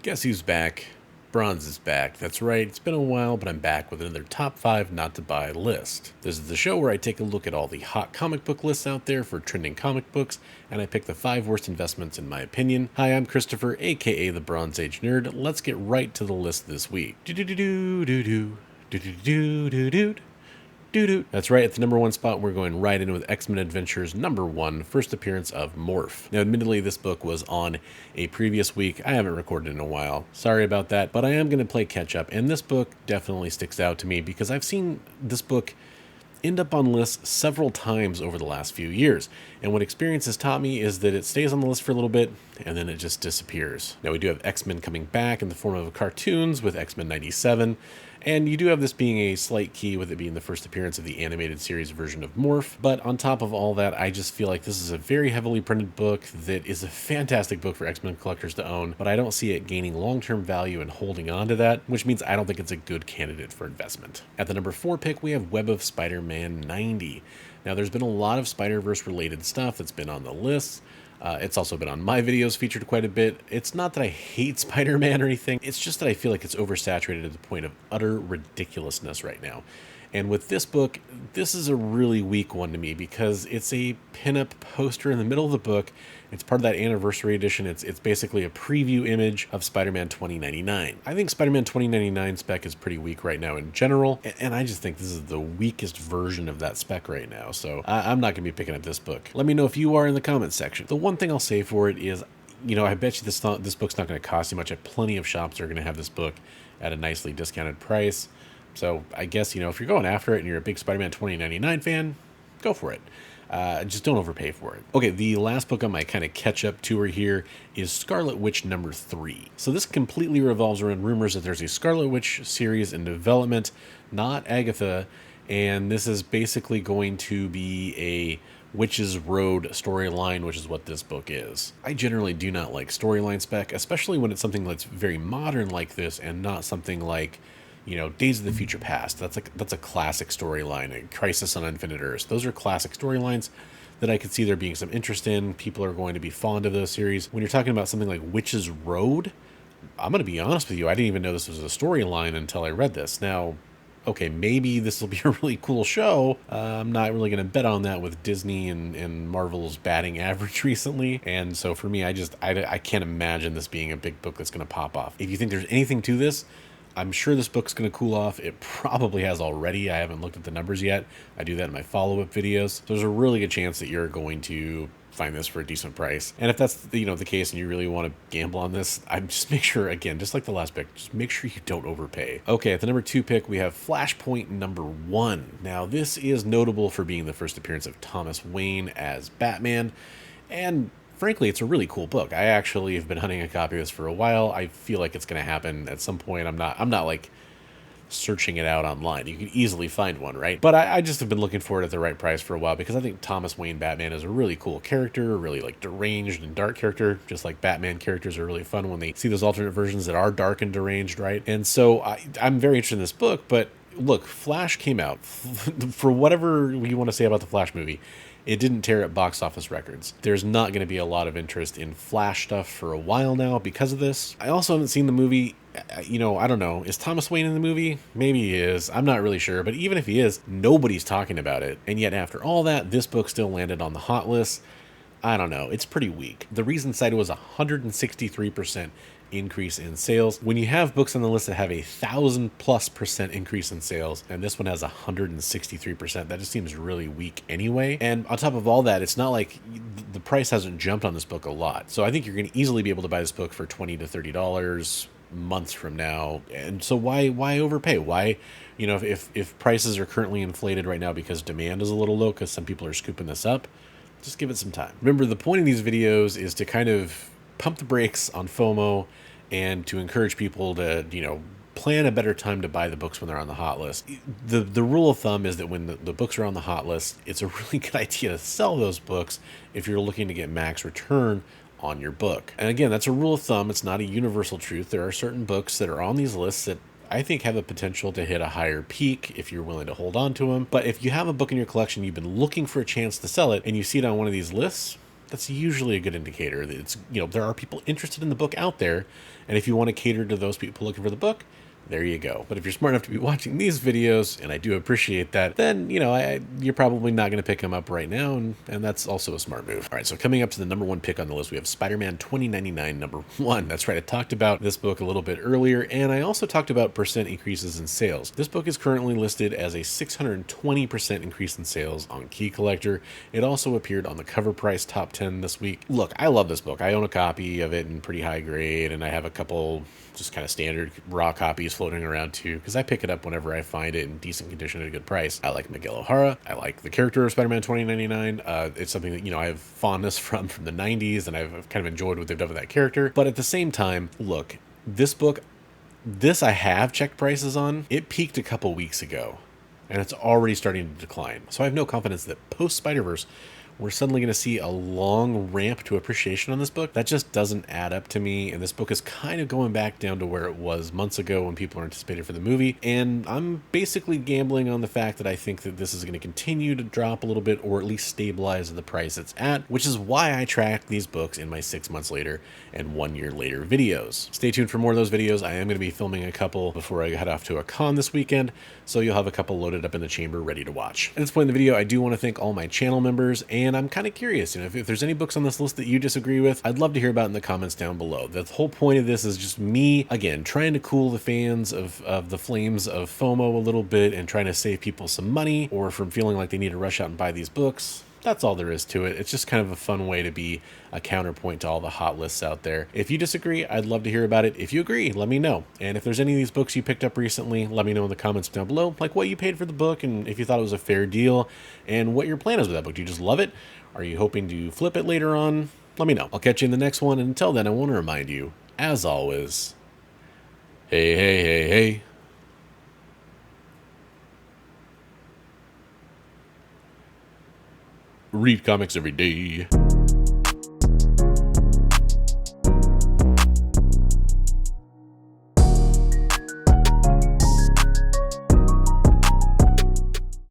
Guess who's back? Bronze is back. That's right, it's been a while, but I'm back with another top 5 not to buy list. This is the show where I take a look at all the hot comic book lists out there for trending comic books, and I pick the 5 worst investments in my opinion. Hi, I'm Christopher, aka the Bronze Age Nerd. Let's get right to the list this week. That's right, at the number 1 spot, we're going right in with X-Men Adventures number 1, first appearance of Morph. Now, admittedly, this book was on a previous week. I haven't recorded in a while. Sorry about that, but I am going to play catch up, and this book definitely sticks out to me because I've seen this book end up on lists several times over the last few years. And what experience has taught me is that it stays on the list for a little bit and then it just disappears. Now we do have X-Men coming back in the form of cartoons with X-Men 97. And you do have this being a slight key with it being the first appearance of the animated series version of Morph. But on top of all that, I just feel like this is a very heavily printed book that is a fantastic book for X-Men collectors to own, but I don't see it gaining long-term value and holding on to that, which means I don't think it's a good candidate for investment. At the number 4 pick, we have Web of Spider-Man 90. Now, there's been a lot of Spider-Verse related stuff that's been on the list. It's also been on my videos, featured quite a bit. It's not that I hate Spider-Man or anything. It's just that I feel like it's oversaturated to the point of utter ridiculousness right now. And with this book, this is a really weak one to me because it's a pinup poster in the middle of the book. It's part of that anniversary edition. It's basically a preview image of Spider-Man 2099. I think Spider-Man 2099 spec is pretty weak right now in general, and I just think this is the weakest version of that spec right now. So I'm not going to be picking up this book. Let me know if you are in the comments section. The one thing I'll say for it is, you know, I bet you this book's not going to cost you much. Plenty of shops are going to have this book at a nicely discounted price. So I guess, you know, if you're going after it and you're a big Spider-Man 2099 fan, go for it. Just don't overpay for it. Okay, the last book on my kind of catch-up tour here is Scarlet Witch number 3. So this completely revolves around rumors that there's a Scarlet Witch series in development, not Agatha, and this is basically going to be a Witch's Road storyline, which is what this book is. I generally do not like storyline spec, especially when it's something that's very modern like this and not something like, you know, Days of the Future Past. That's a classic storyline. A Crisis on Infinite Earths. Those are classic storylines that I could see there being some interest in. People are going to be fond of those series. When you're talking about something like Witch's Road, I'm going to be honest with you, I didn't even know this was a storyline until I read this. Now, okay, maybe this will be a really cool show. I'm not really going to bet on that with Disney and Marvel's batting average recently. And so for me, I can't imagine this being a big book that's going to pop off. If you think there's anything to this, I'm sure this book's going to cool off. It probably has already. I haven't looked at the numbers yet. I do that in my follow-up videos. So there's a really good chance that you're going to find this for a decent price. And if that's, you know, the case and you really want to gamble on this, I'm just make sure, again, just like the last pick, just make sure you don't overpay. Okay, at the number 2 pick, we have Flashpoint number 1. Now, this is notable for being the first appearance of Thomas Wayne as Batman, and frankly, it's a really cool book. I actually have been hunting a copy of this for a while. I feel like it's going to happen at some point. I'm not like searching it out online. You can easily find one, right? But I just have been looking for it at the right price for a while because I think Thomas Wayne Batman is a really cool character, a really like deranged and dark character, just like Batman characters are really fun when they see those alternate versions that are dark and deranged, right? And so I'm very interested in this book, but look, Flash came out. For whatever you want to say about the Flash movie, it didn't tear at box office records. There's not going to be a lot of interest in Flash stuff for a while now because of this. I also haven't seen the movie. You know, I don't know. Is Thomas Wayne in the movie? Maybe he is. I'm not really sure. But even if he is, nobody's talking about it. And yet after all that, this book still landed on the hot list. I don't know. It's pretty weak. The reason cited was 163% increase in sales. When you have books on the list that have 1,000+% increase in sales, and this one has 163%, that just seems really weak anyway. And on top of all that, it's not like the price hasn't jumped on this book a lot. So I think you're going to easily be able to buy this book for $20 to $30 months from now. And so why overpay? Why, you know, if prices are currently inflated right now because demand is a little low because some people are scooping this up, just give it some time. Remember, the point of these videos is to kind of pump the brakes on FOMO and to encourage people to, you know, plan a better time to buy the books when they're on the hot list. The rule of thumb is that when the books are on the hot list, it's a really good idea to sell those books if you're looking to get max return on your book. And again, that's a rule of thumb. It's not a universal truth. There are certain books that are on these lists that I think have the potential to hit a higher peak if you're willing to hold on to them. But if you have a book in your collection, you've been looking for a chance to sell it, and you see it on one of these lists, that's usually a good indicator that it's, there are people interested in the book out there. And if you want to cater to those people looking for the book, there you go. But if you're smart enough to be watching these videos, and I do appreciate that, then, you're probably not going to pick them up right now, and that's also a smart move. All right, so coming up to the number one pick on the list, we have SpiderMan 2099 number one. That's right, I talked about this book a little bit earlier, and I also talked about percent increases in sales. This book is currently listed as a 620% increase in sales on Key Collector. It also appeared on the COVRPRICE top 10 this week. Look, I love this book. I own a copy of it in pretty high grade, and I have a couple just kind of standard raw copies floating around too, because I pick it up whenever I find it in decent condition at a good price. I like Miguel O'Hara. I like the character of Spider-Man 2099. It's something that, I have fondness from the 90s, and I've kind of enjoyed what they've done with that character. But at the same time, look, this book, I have checked prices on. It peaked a couple weeks ago, and it's already starting to decline. So I have no confidence that post-Spider-Verse, we're suddenly going to see a long ramp to appreciation on this book. That just doesn't add up to me, and this book is kind of going back down to where it was months ago when people were anticipating for the movie, and I'm basically gambling on the fact that I think that this is going to continue to drop a little bit, or at least stabilize at the price it's at, which is why I track these books in my 6 months later and 1 year later videos. Stay tuned for more of those videos. I am going to be filming a couple before I head off to a con this weekend, so you'll have a couple loaded up in the chamber ready to watch. At this point in the video, I do want to thank all my channel members, and I'm kind of curious, if there's any books on this list that you disagree with, I'd love to hear about in the comments down below. The whole point of this is just me, again, trying to cool the fans of the flames of FOMO a little bit, and trying to save people some money, or from feeling like they need to rush out and buy these books. That's all there is to it. It's just kind of a fun way to be a counterpoint to all the hot lists out there. If you disagree, I'd love to hear about it. If you agree, let me know. And if there's any of these books you picked up recently, let me know in the comments down below, like what you paid for the book, and if you thought it was a fair deal, and what your plan is with that book. Do you just love it? Are you hoping to flip it later on? Let me know. I'll catch you in the next one, and until then, I want to remind you, as always, hey, hey, hey, hey. Read comics every day.